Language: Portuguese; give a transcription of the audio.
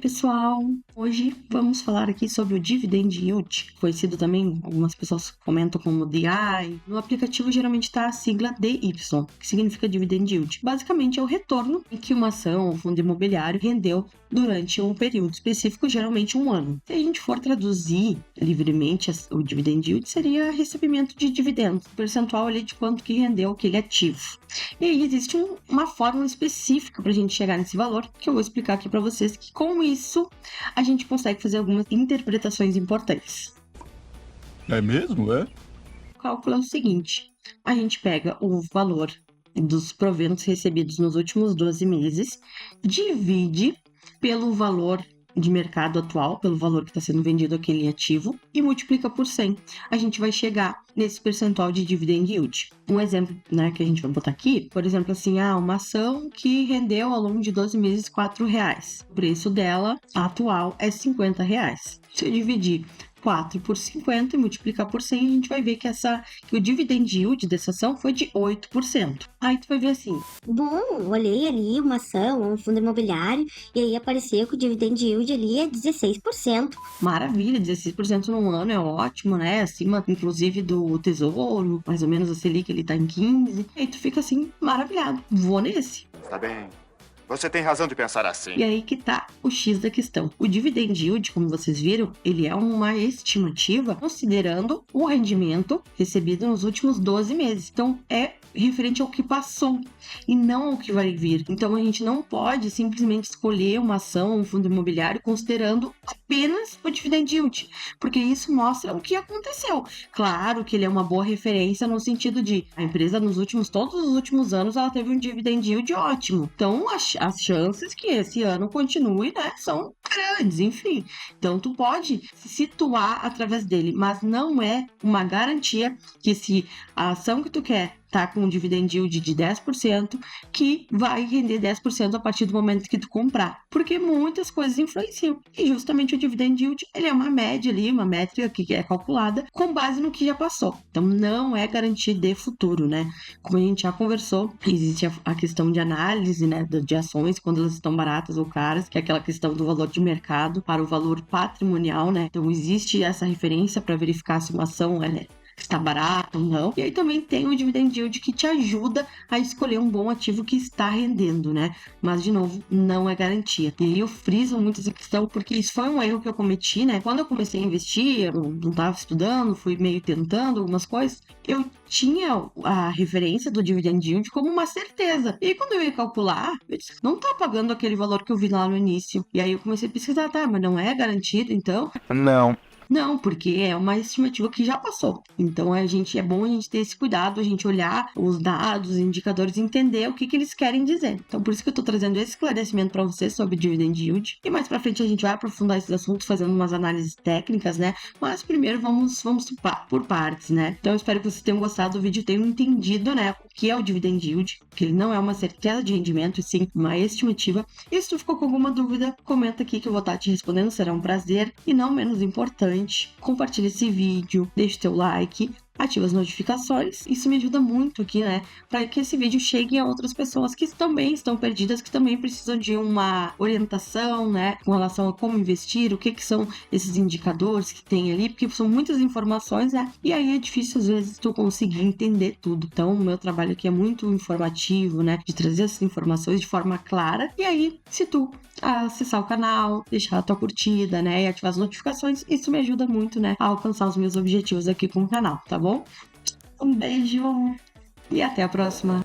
pessoal! Hoje vamos falar aqui sobre o Dividend Yield, conhecido também, algumas pessoas comentam como DI. No aplicativo geralmente está a sigla DY, que significa Dividend Yield. Basicamente é o retorno em que uma ação ou fundo imobiliário rendeu durante um período específico, geralmente um ano. Se a gente for traduzir livremente, o Dividend Yield seria recebimento de dividendos, percentual ali de quanto que rendeu aquele ativo. E aí existe uma fórmula específica para a gente chegar nesse valor, que eu vou explicar aqui para vocês, que com isso a gente consegue fazer algumas interpretações importantes. É mesmo, é? O cálculo é o seguinte: a gente pega o valor dos proventos recebidos nos últimos 12 meses, divide pelo valor de mercado atual, pelo valor que está sendo vendido aquele ativo, e multiplica por 100. A gente vai chegar nesse percentual de dividend yield. Um exemplo, né, que a gente vai botar aqui, por exemplo, assim, uma ação que rendeu ao longo de 12 meses R$4. O preço dela atual é R$50. Se eu dividir 4 por 50 e multiplicar por 100, a gente vai ver que o dividend yield dessa ação foi de 8%. Aí tu vai ver assim: Bom, olhei ali uma ação, um fundo imobiliário, e aí apareceu que o dividend yield ali é 16%. maravilha, 16% num ano é ótimo, né? Acima, inclusive, do Tesouro, mais ou menos a Selic, ele tá em 15%. Aí tu fica assim, maravilhado, vou nesse. Tá bem. Você tem razão de pensar assim. E aí que tá o X da questão. O dividend yield, como vocês viram, ele é uma estimativa considerando o rendimento recebido nos últimos 12 meses. Então, é referente ao que passou e não ao que vai vir. Então, a gente não pode simplesmente escolher uma ação, um fundo imobiliário, considerando apenas o dividend yield, porque isso mostra o que aconteceu. Claro que ele é uma boa referência no sentido de a empresa todos os últimos anos, ela teve um dividend yield ótimo. Então, as chances que esse ano continue, né, são grandes, enfim. Então, tu pode se situar através dele, mas não é uma garantia que se a ação que tu quer tá com um dividend yield de 10%, que vai render 10% a partir do momento que tu comprar. Porque muitas coisas influenciam. E justamente o dividend yield, ele é uma média ali, uma métrica que é calculada com base no que já passou. Então, não é garantia de futuro, né? Como a gente já conversou, existe a questão de análise, né, de ações, quando elas estão baratas ou caras, que é aquela questão do valor de mercado para o valor patrimonial, né? Então, existe essa referência para verificar se uma ação está barato ou não. E aí também tem o dividend yield que te ajuda a escolher um bom ativo que está rendendo, né? Mas, de novo, não é garantia. E aí eu friso muito essa questão porque isso foi um erro que eu cometi, né? Quando eu comecei a investir, eu não estava estudando, fui meio tentando algumas coisas, eu tinha a referência do dividend yield como uma certeza. E aí, quando eu ia calcular, eu disse, não tá pagando aquele valor que eu vi lá no início. E aí eu comecei a pesquisar, tá, mas não é garantido, então... Não. Não, porque é uma estimativa que já passou. Então é bom a gente ter esse cuidado, a gente olhar os dados, os indicadores, entender o que eles querem dizer. Então por isso que eu tô trazendo esse esclarecimento para vocês sobre dividend yield. E mais para frente a gente vai aprofundar esses assuntos fazendo umas análises técnicas, né? Mas primeiro vamos por partes, né? Então eu espero que vocês tenham gostado do vídeo, tenham entendido, né, o que é o dividend yield, que ele não é uma certeza de rendimento, e sim uma estimativa. E se tu ficou com alguma dúvida, comenta aqui que eu vou estar te respondendo, será um prazer. E não menos importante, compartilha esse vídeo, deixa o teu like, ativa as notificações, isso me ajuda muito aqui, né, para que esse vídeo chegue a outras pessoas que também estão perdidas, que também precisam de uma orientação, né, com relação a como investir, o que são esses indicadores que tem ali, porque são muitas informações, né, e aí é difícil às vezes tu conseguir entender tudo. Então o meu trabalho aqui é muito informativo, né, de trazer essas informações de forma clara. E aí, se tu acessar o canal, deixar a tua curtida, né, e ativar as notificações, isso me ajuda muito, né, a alcançar os meus objetivos aqui com o canal, tá bom? Um beijo e até a próxima!